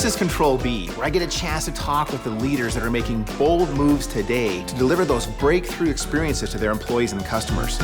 is Ctrl+B, where I get a chance to talk with the leaders that are making bold moves today to deliver those breakthrough experiences to their employees and customers.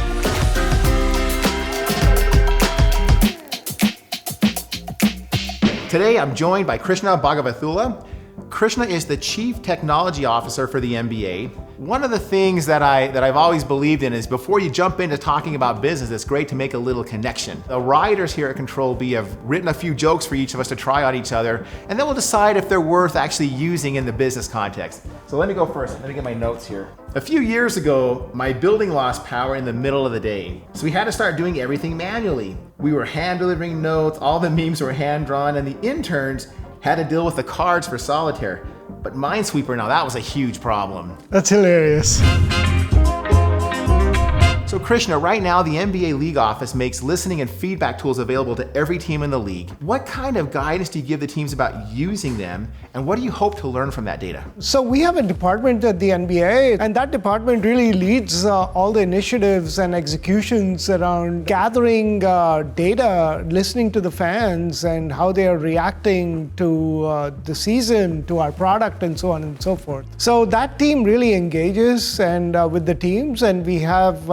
Today, I'm joined by Krishna Bhagavathula. Krishna is the Chief Technology Officer for the MBA. One of the things that I've always believed in is before you jump into talking about business, it's great to make a little connection. The writers here at Ctrl+B have written a few jokes for each of us to try on each other, and then we'll decide if they're worth actually using in the business context. So let me go first. Let me get my notes here. A few years ago, my building lost power in the middle of the day, so we had to start doing everything manually. We were hand delivering notes, all the memes were hand drawn, and the interns had to deal with the cards for solitaire. But Minesweeper, now that was a huge problem. That's hilarious. So Krishna, right now the MBA League office makes listening and feedback tools available to every team in the league. What kind of guidance do you give the teams about using them, and what do you hope to learn from that data? So we have a department at the NBA, and that department really leads all the initiatives and executions around gathering data, listening to the fans and how they are reacting to the season, to our product, and so on and so forth. So that team really engages with the teams, and we have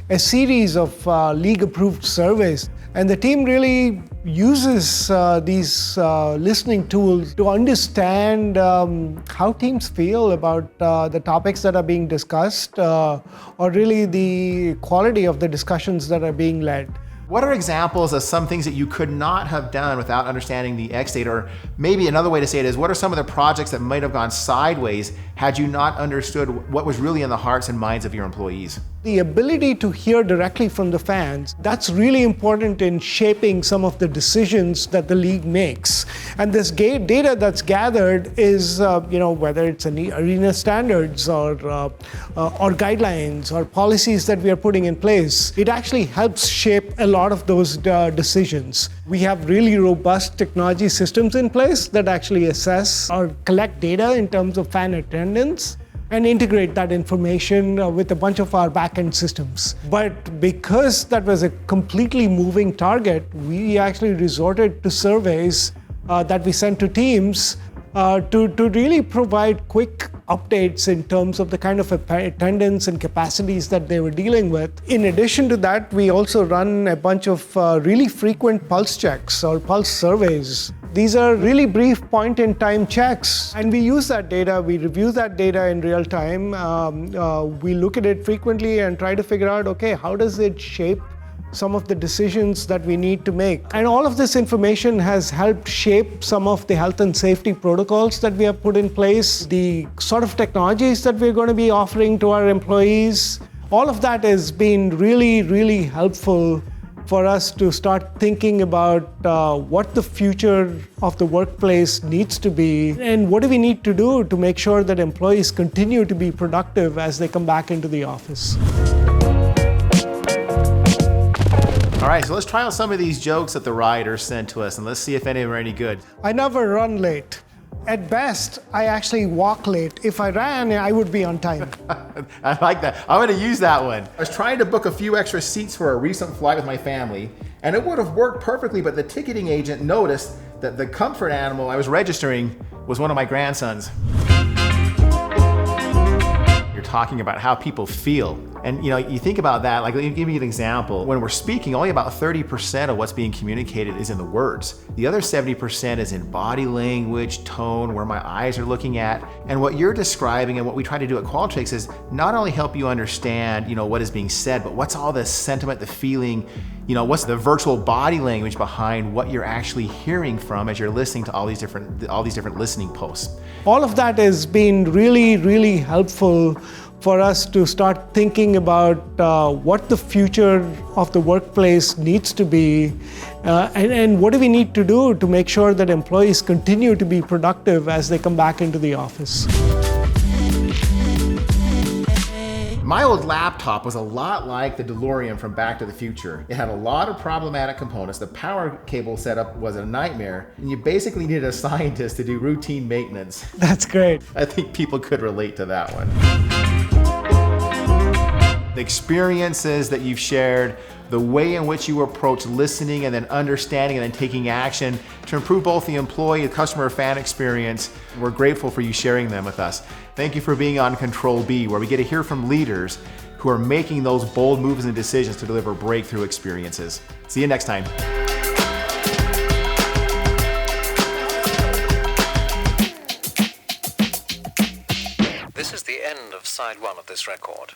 a series of league-approved surveys. And the team really uses these listening tools to understand how teams feel about the topics that are being discussed, or really the quality of the discussions that are being led. What are examples of some things that you could not have done without understanding the X data? Or maybe another way to say it is, what are some of the projects that might have gone sideways had you not understood what was really in the hearts and minds of your employees? The ability to hear directly from the fans, that's really important in shaping some of the decisions that the league makes. And this data that's gathered is, whether it's arena standards or guidelines or policies that we are putting in place, it actually helps shape a lot of those decisions. We have really robust technology systems in place that actually assess or collect data in terms of fan attendance and integrate that information with a bunch of our back-end systems. But because that was a completely moving target, we actually resorted to surveys that we sent to teams to really provide quick updates in terms of the kind of attendance and capacities that they were dealing with. In addition to that, we also run a bunch of really frequent pulse checks or pulse surveys. These are really brief point-in-time checks, and we use that data, we review that data in real time, we look at it frequently and try to figure out, okay, how does it shape some of the decisions that we need to make? And all of this information has helped shape some of the health and safety protocols that we have put in place, the sort of technologies that we're going to be offering to our employees. All of that has been really, really helpful for us to start thinking about what the future of the workplace needs to be and what do we need to do to make sure that employees continue to be productive as they come back into the office. All right, so let's try out some of these jokes that the writers sent to us, and let's see if any of them are any good. I never run late. At best, I actually walk late. If I ran, I would be on time. I like that. I'm going to use that one. I was trying to book a few extra seats for a recent flight with my family, and it would have worked perfectly, but the ticketing agent noticed that the comfort animal I was registering was one of my grandsons. You're talking about how people feel. And you think about that, like, let me give you an example. When we're speaking, only about 30% of what's being communicated is in the words. The other 70% is in body language, tone, where my eyes are looking at. And what you're describing and what we try to do at Qualtrics is not only help you understand, what is being said, but what's all the sentiment, the feeling, what's the virtual body language behind what you're actually hearing from as you're listening to all these different listening posts. All of that has been really, really helpful for us to start thinking about what the future of the workplace needs to be and what do we need to do to make sure that employees continue to be productive as they come back into the office. My old laptop was a lot like the DeLorean from Back to the Future. It had a lot of problematic components. The power cable setup was a nightmare, and you basically needed a scientist to do routine maintenance. That's great. I think people could relate to that one. The experiences that you've shared, the way in which you approach listening and then understanding and then taking action to improve both the employee, customer, fan experience. We're grateful for you sharing them with us. Thank you for being on Ctrl+B, where we get to hear from leaders who are making those bold moves and decisions to deliver breakthrough experiences. See you next time. This is the end of side one of this record.